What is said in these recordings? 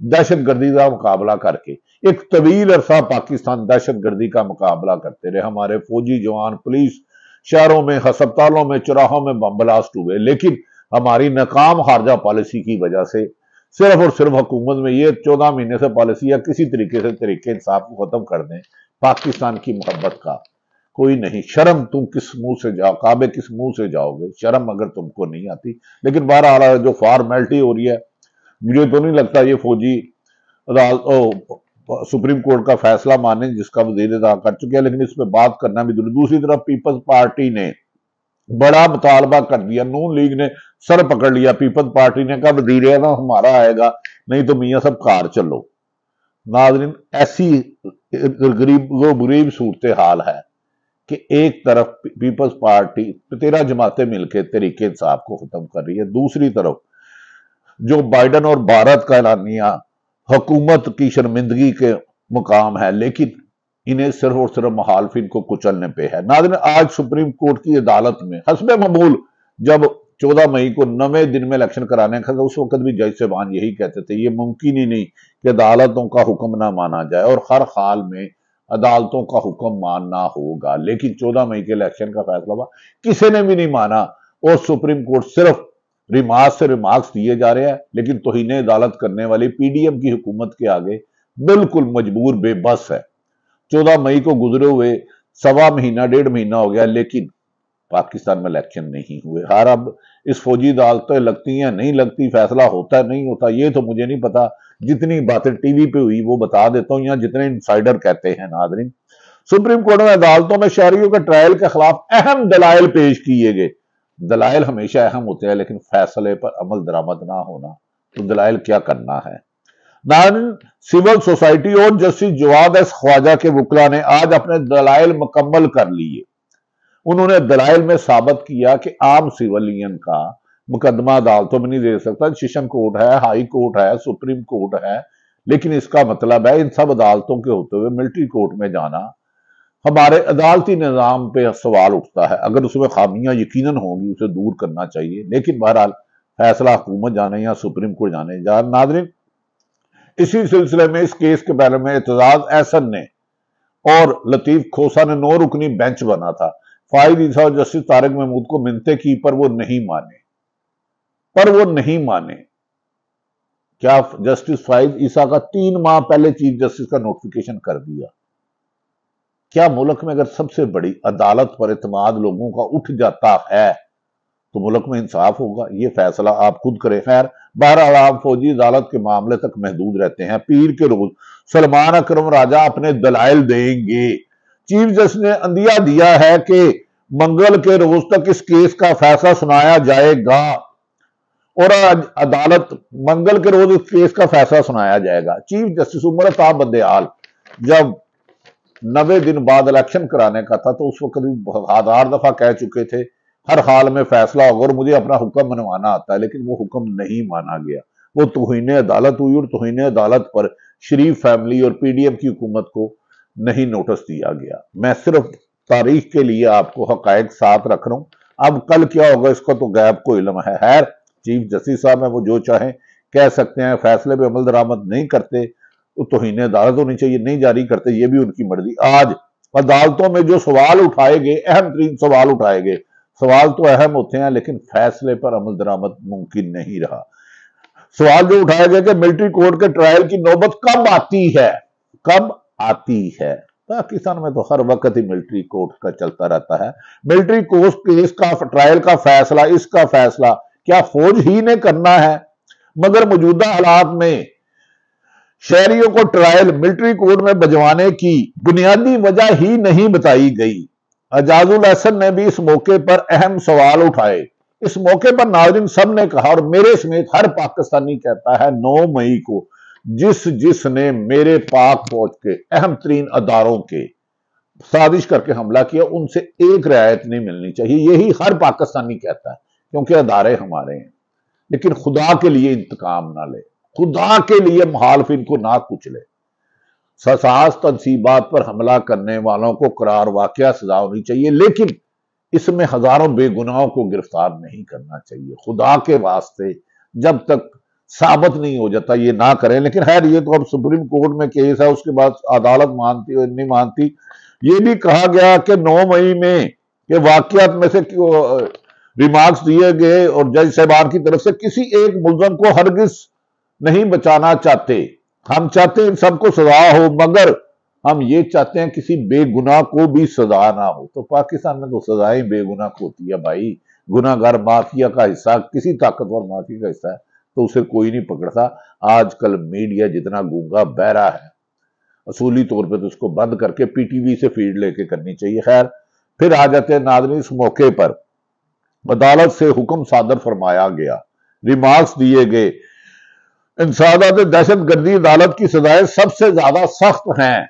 دہشت گردی کا مقابلہ کر کے ایک طویل عرصہ پاکستان دہشت گردی کا مقابلہ کرتے رہے، ہمارے فوجی جوان، پولیس شہروں میں، ہسپتالوں میں، چوراہوں میں بم بلاسٹ ہوئے، لیکن ہماری ناکام خارجہ پالیسی کی وجہ سے صرف اور صرف حکومت میں یہ 14 مہینے سے پالیسی یا کسی طریقے سے طریقے انصاف کو ختم کر دیں، پاکستان کی محبت کا کوئی نہیں۔ شرم تم کس منہ سے جاؤ، کعبے کس منہ سے جاؤ گے، شرم اگر تم کو نہیں آتی۔ لیکن بہرحال جو فارمیلٹی ہو رہی ہے، مجھے تو نہیں لگتا یہ فوجی سپریم کورٹ کا فیصلہ مانے جس کا وزیر اعظم کر چکے ہیں، لیکن اس پہ بات کرنا بھی ضروری۔ دوسری طرف پیپلز پارٹی نے بڑا مطالبہ کر دیا، نون لیگ نے سر پکڑ لیا، پیپلز پارٹی نے کہا وزیر اعظم ہمارا آئے گا، نہیں تو میاں صاحب کار چلو۔ ناظرین، ایسی غریب صورتحال ہے کہ ایک طرف پیپلز پارٹی 13 جماعتیں مل کے تحریک انصاف کو ختم کر رہی ہے، دوسری طرف جو بائیڈن اور بھارت کا اعلانیہ حکومت کی شرمندگی کے مقام ہے، لیکن انہیں صرف اور صرف مخالفین کو کچلنے پہ ہے۔ ناظرین، آج سپریم کورٹ کی عدالت میں حسب معمول جب 14 مئی کو 9ویں دن میں الیکشن کرانے کا تھا، اس وقت بھی جج صاحبان یہی کہتے تھے یہ ممکن ہی نہیں کہ عدالتوں کا حکم نہ مانا جائے، اور ہر حال میں عدالتوں کا حکم ماننا ہوگا۔ لیکن 14 مئی کے الیکشن کا فیصلہ ہوا، کسی نے بھی نہیں مانا، اور سپریم کورٹ صرف ریمارکس دیے جا رہے ہیں، لیکن توہین عدالت کرنے والی پی ڈی ایم کی حکومت کے آگے بالکل مجبور بے بس ہے۔ 14 مئی کو گزرے ہوئے 1.5 مہینہ ہو گیا، لیکن پاکستان میں الیکشن نہیں ہوئے۔ ہر اب اس فوجی عدالتیں لگتی ہیں نہیں لگتی، فیصلہ ہوتا ہے نہیں ہوتا، یہ تو مجھے نہیں پتا۔ جتنی باتیں ٹی وی پہ ہوئی وہ بتا دیتا ہوں، یا جتنے انسائیڈر کہتے ہیں۔ ناظرین، سپریم کورٹ میں عدالتوں میں شہریوں کے ٹرائل کے خلاف اہم دلائل پیش کیے گئے۔ دلائل ہمیشہ اہم ہوتے ہیں، لیکن فیصلے پر عمل درآمد نہ ہونا تو دلائل کیا کرنا ہے۔ ناظرین، سول سوسائٹی اور جسٹس جواد ایس خواجہ کے وکلا نے آج اپنے دلائل مکمل کر لیے۔ انہوں نے دلائل میں ثابت کیا کہ عام سیولین کا مقدمہ عدالتوں میں نہیں دے سکتا، سیشن کورٹ ہے، ہائی کورٹ ہے، سپریم کورٹ ہے، لیکن اس کا مطلب ہے ان سب عدالتوں کے ہوتے ہوئے ملٹری کورٹ میں جانا۔ ہمارے عدالتی نظام پہ سوال اٹھتا ہے، اگر اس میں خامیاں یقیناً ہوں گی اسے دور کرنا چاہیے، لیکن بہرحال فیصلہ حکومت جانے یا سپریم کورٹ جانے جا۔ ناظرین، اسی سلسلے میں اس کیس کے پہلے میں اعتزاز احسن نے اور لطیف کھوسا نے 9 رکنی بینچ بنا تھا۔ فائد عیسیٰ اور جسٹس طارق محمود کو منتیں کی پر وہ نہیں مانے۔ کیا جسٹس فائد عیسیٰ کا 3 ماہ پہلے چیف جسٹس کا نوٹیفیکیشن کر دیا؟ کیا ملک میں اگر سب سے بڑی عدالت پر اعتماد لوگوں کا اٹھ جاتا ہے تو ملک میں انصاف ہوگا؟ یہ فیصلہ آپ خود کریں۔ خیر، بہرحال آپ فوجی عدالت کے معاملے تک محدود رہتے ہیں۔ پیر کے روز سلمان اکرم راجہ اپنے دلائل دیں گے۔ چیف جسٹس نے اندیا دیا ہے کہ منگل کے روز تک اس کیس کا فیصلہ سنایا جائے گا، اور عدالت منگل کے روز اس کیس کا فیصلہ سنایا جائے گا۔ چیف جسٹس عمر اتاب بندیال جب 90 دن بعد الیکشن کرانے کا تھا تو اس وقت بھی 1000 دفعہ کہہ چکے تھے ہر حال میں فیصلہ ہوگا اور مجھے اپنا حکم منوانا آتا ہے، لیکن وہ حکم نہیں مانا گیا۔ وہ توہین عدالت ہوئی، اور توہین عدالت پر شریف فیملی اور پی ڈی ایم کی حکومت کو نہیں نوٹس دیا گیا۔ میں صرف تاریخ کے لیے آپ کو حقائق ساتھ رکھ رہا ہوں، اب کل کیا ہوگا اس کا تو غیب کو علم ہے۔ خیر، چیف جسٹس صاحب ہیں، وہ جو چاہیں کہہ سکتے ہیں، فیصلے پہ عمل درآمد نہیں کرتے تو توہین عدالت ہونی چاہیے، نہیں جاری کرتے یہ بھی ان کی مرضی۔ آج عدالتوں میں جو سوال اٹھائے گئے، اہم ترین سوال اٹھائے گئے، سوال تو اہم ہوتے ہیں لیکن فیصلے پر عمل درآمد ممکن نہیں رہا۔ سوال جو اٹھائے گئے کہ ملٹری کورٹ کے ٹرائل کی نوبت کب آتی ہے؟ پاکستان میں تو ہر وقت ہی ملٹری کورٹ کا چلتا رہتا ہے۔ ملٹری کورٹ کیس کا ٹرائل کا فیصلہ، اس کا فیصلہ کیا فوج ہی نے کرنا ہے؟ مگر موجودہ حالات میں شہریوں کو ٹرائل ملٹری کورٹ میں بھجوانے کی بنیادی وجہ ہی نہیں بتائی گئی۔ اعجاز الاحسن نے بھی اس موقع پر اہم سوال اٹھائے۔ اس موقع پر ناظرین سب نے کہا، اور میرے سمیت ہر پاکستانی کہتا ہے، 9 مئی کو جس نے میرے پاک فوج کے اہم ترین اداروں کے سازش کر کے حملہ کیا ان سے ایک رعایت نہیں ملنی چاہیے۔ یہی ہر پاکستانی کہتا ہے، کیونکہ ادارے ہمارے ہیں۔ لیکن خدا کے لیے انتقام نہ لے، خدا کے لیے مخالفین کو نہ کچلے۔ ساز تنصیبات پر حملہ کرنے والوں کو قرار واقعہ سزا ہونی چاہیے، لیکن اس میں ہزاروں بے گناہوں کو گرفتار نہیں کرنا چاہیے۔ خدا کے واسطے جب تک ثابت نہیں ہو جاتا یہ نہ کریں. لیکن خیر یہ تو اب سپریم کورٹ میں کیس ہے، اس کے بعد عدالت مانتی اور نہیں مانتی. یہ بھی کہا گیا کہ 9 مئی میں کہ واقعات میں سے ریمارکس دیے گئے اور جج صاحبان کی طرف سے کسی ایک ملزم کو ہرگز نہیں بچانا چاہتے. ہم چاہتے ہیں ان سب کو سزا ہو، مگر ہم یہ چاہتے ہیں کسی بے گناہ کو بھی سزا نہ ہو. تو پاکستان میں تو سزائیں بے گناہ کو ہوتی ہے بھائی. گناہ گار مافیا کا حصہ، کسی طاقتور مافیا کا حصہ ہے تو اسے کوئی نہیں پکڑتا. آج کل میڈیا جتنا گونگا بہرا ہے، اصولی طور پہ تو اس کو بند کر کے پی ٹی وی سے فیڈ لے کے کرنی چاہیے. خیر پھر آ جاتے ہیں ناظرین، اس موقع پر عدالت سے حکم صادر فرمایا گیا، ریمارکس دیے گئے. انسداد دہشت گردی عدالت کی سزائیں سب سے زیادہ سخت ہیں.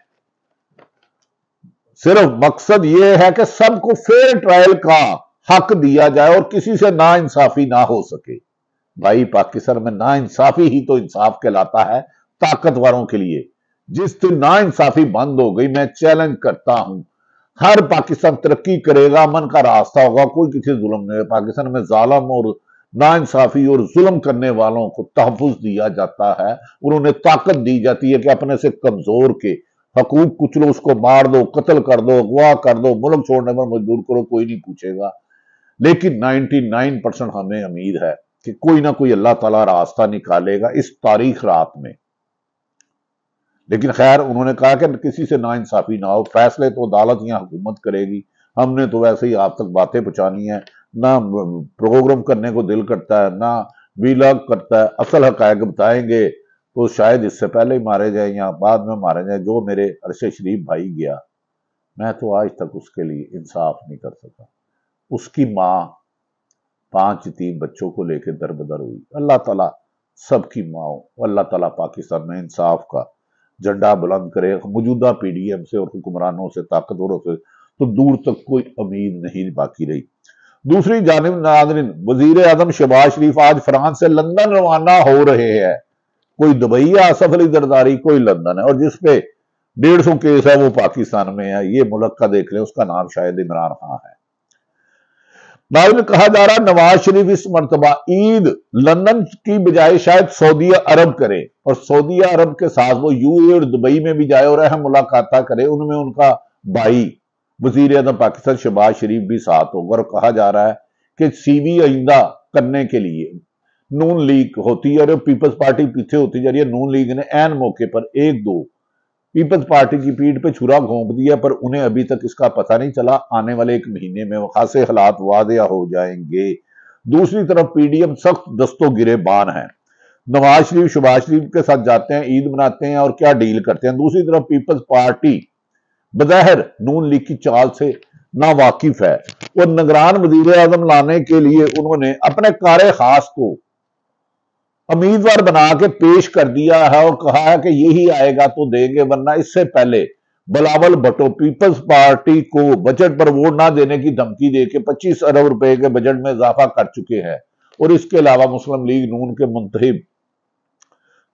صرف مقصد یہ ہے کہ سب کو فیئر ٹرائل کا حق دیا جائے اور کسی سے نا انصافی نہ ہو سکے. بھائی پاکستان میں نا انصافی ہی تو انصاف کہلاتا ہے طاقتوروں کے لیے. جس دن نا انصافی بند ہو گئی، میں چیلنج کرتا ہوں، ہر پاکستان ترقی کرے گا، امن کا راستہ ہوگا، کوئی کسی ظلم نہیں. پاکستان میں ظالم اور نا انصافی اور ظلم کرنے والوں کو تحفظ دیا جاتا ہے، انہیں طاقت دی جاتی ہے کہ اپنے سے کمزور کے حقوق کچلو، اس کو مار دو، قتل کر دو، اغوا کر دو، ملک چھوڑنے پر مجبور کرو، کوئی نہیں پوچھے گا. لیکن 99% ہمیں امید ہے کہ کوئی نہ کوئی اللہ تعالیٰ راستہ نکالے گا اس تاریخ رات میں. لیکن خیر انہوں نے کہا کہ کسی سے نا انصافی نہ ہو، فیصلے تو عدالت یہاں حکومت کرے گی. ہم نے تو ویسے ہی آپ تک باتیں پہنچانی ہیں، نہ پروگرام کرنے کو دل کرتا ہے، نہ ویلاگ کرتا ہے. اصل حقائق بتائیں گے تو شاید اس سے پہلے ہی مارے جائیں یا بعد میں مارے جائیں. جو میرے ارشد شریف بھائی گیا، میں تو آج تک اس کے لیے انصاف نہیں کر سکا. اس کی ماں 5 یتیم بچوں کو لے کے دربدر ہوئی. اللہ تعالیٰ سب کی ماں، اللہ تعالیٰ پاکستان میں انصاف کا جھنڈا بلند کرے. موجودہ پی ڈی ایم سے اور حکمرانوں سے، طاقتوروں سے تو دور تک کوئی امید نہیں باقی رہی. دوسری جانب ناظرین، وزیر اعظم شہباز شریف آج فرانس سے لندن روانہ ہو رہے ہیں. کوئی دبئی ہے آصف علی زرداری، کوئی لندن ہے، اور جس پہ 150 کیس ہے وہ پاکستان میں ہے. یہ ملک کا دیکھ لیں، اس کا نام شاید عمران خان ہے. بعد میں کہا جا رہا نواز شریف اس مرتبہ عید لندن کی بجائے شاید سعودی عرب کرے، اور سعودی عرب کے ساتھ وہ یو اے اور دبئی میں بھی جائے اور اہم ملاقاتیں کرے. ان میں ان کا بھائی وزیر اعظم پاکستان شہباز شریف بھی ساتھ ہوگا. اور کہا جا رہا ہے کہ سی وی آئندہ کرنے کے لیے نون لیگ ہوتی ہے اور پیپلز پارٹی پیچھے ہوتی جا رہی ہے. نون لیگ نے عین موقع پر 1-2 پیپلز پارٹی کی پیٹھ پہ چھرا گھونپ دیا، پر انہیں ابھی تک اس کا پتہ نہیں چلا. آنے والے 1 مہینے میں خاصے حالات واضح ہو جائیں گے. دوسری طرف پی ڈی ایم سخت دستوں گرے بان ہیں. نواز شریف شہباز شریف کے ساتھ جاتے ہیں، عید مناتے ہیں اور کیا ڈیل کرتے ہیں. دوسری طرف پیپلز پارٹی بظاہر نون لیگ کی چال سے نا واقف ہے اور نگران وزیر اعظم لانے کے لیے انہوں نے اپنے کار خاص کو امیدوار بنا کے پیش کر دیا ہے اور کہا ہے کہ یہی آئے گا تو دیں گے. ورنہ اس سے پہلے بلاول بھٹو پیپلز پارٹی کو بجٹ پر ووٹ نہ دینے کی دھمکی دے کے 25 ارب روپے کے بجٹ میں اضافہ کر چکے ہیں. اور اس کے علاوہ مسلم لیگ نون کے منتخب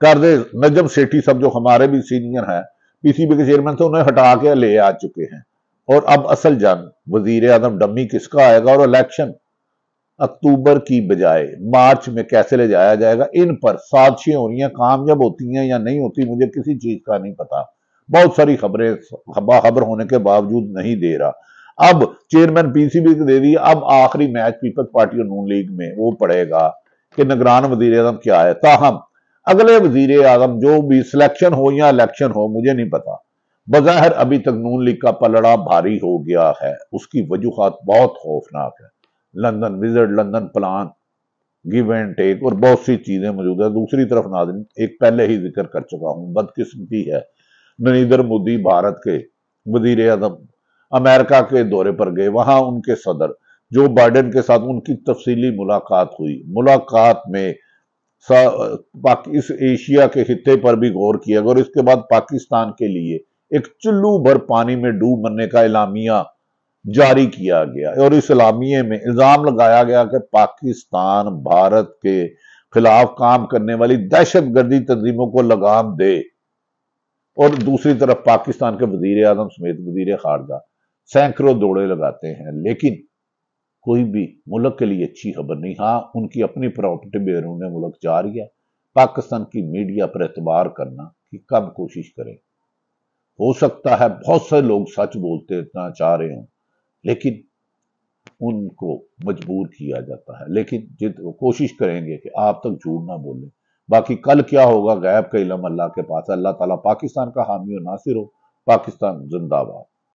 کردے نجم سیٹھی سب جو ہمارے بھی سینئر ہیں، پی سی بی کے چیئرمین سے، انہیں ہٹا کے لے آ چکے ہیں. اور اب اصل جنگ وزیر اعظم ڈمی کس کا آئے گا اور الیکشن اکتوبر کی بجائے مارچ میں کیسے لے جایا جائے گا، ان پر سازشیں ہو رہی ہیں. کامیاب ہوتی ہیں یا نہیں ہوتی مجھے کسی چیز کا نہیں پتا. بہت ساری خبریں خبر ہونے کے باوجود نہیں دے رہا. اب چیئرمین پی سی بی کو دے دی. اب آخری میچ پیپلز پارٹی اور نون لیگ میں وہ پڑے گا کہ نگران وزیر اعظم کیا ہے. تاہم اگلے وزیر اعظم جو بھی سلیکشن ہو یا الیکشن ہو مجھے نہیں پتا، بظاہر ابھی تک نون لیگ کا پلڑا بھاری ہو گیا ہے. اس کی وجوہات بہت خوفناک ہے. London visit, London plan, give and take اور بہت سی چیزیں موجود ہیں. دوسری طرف ناظرین ایک پہلے ہی ذکر کر چکا ہوں، بدقسمتی ہے نریندر مودی بھارت کے وزیر اعظم امریکہ کے دورے پر گئے. وہاں ان کے صدر جو بائیڈن کے ساتھ ان کی تفصیلی ملاقات ہوئی. ملاقات میں اس ایشیا کے خطے پر بھی غور کیا گیا اور اس کے بعد پاکستان کے لیے ایک چلو بھر پانی میں ڈوب مرنے کا اعلامیہ جاری کیا گیا. اور اس اعلامیے میں الزام لگایا گیا کہ پاکستان بھارت کے خلاف کام کرنے والی دہشت گردی تنظیموں کو لگام دے. اور دوسری طرف پاکستان کے وزیر اعظم سمیت وزیر خارجہ سینکڑوں دوڑے لگاتے ہیں، لیکن کوئی بھی ملک کے لیے اچھی خبر نہیں. ہاں ان کی اپنی پراپرٹی بیرون ملک جا رہی ہے، پاکستان کی میڈیا پر اعتبار کرنا کہ کب کوشش کریں. ہو سکتا ہے بہت سے لوگ سچ بولتے اتنا چاہ رہے ہوں، لیکن ان کو مجبور کیا جاتا ہے. لیکن کوشش کریں گے کہ آپ تک جھوٹ نہ بولیں. باقی کل کیا ہوگا غیب کا علم اللہ کے پاس ہے. اللہ تعالیٰ پاکستان کا حامی و ناصر ہو. پاکستان زندہ باد.